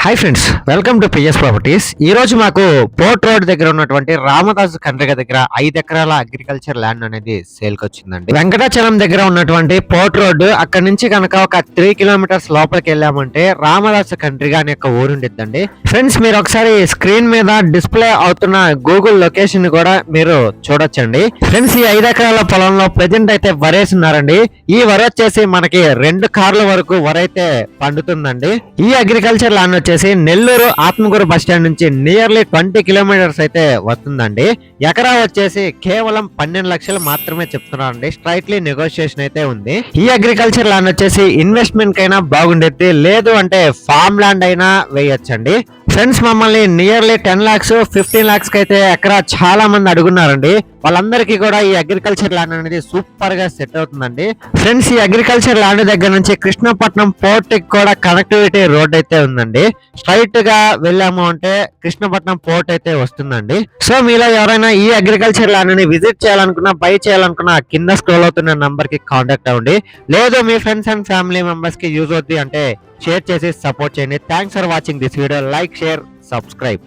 Hi friends, welcome to PS properties. ఈ రోజు మాకు పోర్ట్ రోడ్ దగ్గర ఉన్నటువంటి రామదాసు కండ్రిగ దగ్గర 5 ఎకరాల అగ్రికల్చర్ ల్యాండ్ అనేది సేల్ కి వచ్చిందండి. వెంకటాచలం దగ్గర ఉన్నటువంటి పోర్ట్ రోడ్ అక్కడ నుంచి కనుక ఒక 3 కిలోమీటర్స్ లోపలికి వెళ్ళామంటే రామదాసు కండ్రిగ అనే ఒక ఊరు ఉండిద్దండి. ఫ్రెండ్స్, మీరు ఒకసారి స్క్రీన్ మీద డిస్ప్లే అవుతున్న గూగుల్ లొకేషన్ కూడా మీరు చూడొచ్చండి. ఫ్రెండ్స్, ఈ 5 ఎకరాల పొలంలో ప్రెజెంట్ అయితే వరేస్తున్నారండి. ఈ వరి వచ్చేసి మనకి 2 కార్ల వరకు వరైతే పండుతుందండి. ఈ అగ్రికల్చర్ ల్యాండ్ వచ్చేసి నెల్లూరు ఆత్మకూరు బస్ స్టాండ్ నుంచి నియర్లీ 20 కిలోమీటర్స్ అయితే వస్తుందండి. ఎకరా వచ్చేసి కేవలం 12 లక్షలు మాత్రమే చెప్తున్నారండి. స్ట్రైట్లీ నెగోషియేషన్ అయితే ఉంది. ఈ అగ్రికల్చర్ ల్యాండ్ వచ్చేసి ఇన్వెస్ట్మెంట్ కైనా బాగుండేది, లేదు అంటే ఫార్మ్ ల్యాండ్ అయినా వేయొచ్చండి. ఫ్రెండ్స్, మమ్మల్ని నియర్లీ 10 లాక్స్ 15 లాక్స్ కి అయితే ఎకరా చాలా మంది అడుగున్నారండి. వాళ్ళందరికీ కూడా ఈ అగ్రికల్చర్ ల్యాండ్ అనేది సూపర్ గా సెట్ అవుతుందండి. ఫ్రెండ్స్, ఈ అగ్రికల్చర్ ల్యాండ్ దగ్గర నుంచి కృష్ణపట్నం పోర్ట్ కి కూడా కనెక్టివిటీ రోడ్ అయితే ఉందండి. స్ట్రైట్ గా వెళ్ళాము అంటే కృష్ణపట్నం పోర్ట్ అయితే వస్తుందండి. సో మీలో ఎవరైనా ఈ అగ్రికల్చర్ ల్యాండ్ ని విజిట్ చేయాలనుకున్నా, బై చేయాలనుకున్నా కింద స్క్రోల్ అవుతున్న నంబర్ కి కాంటాక్ట్ అవ్వండి. లేదు మీ ఫ్రెండ్స్ అండ్ ఫ్యామిలీ మెంబర్స్ కి యూజ్ అవుద్ది అంటే షేర్ చేసి సపోర్ట్ చేయండి. Thanks for watching this video. Like, share, subscribe.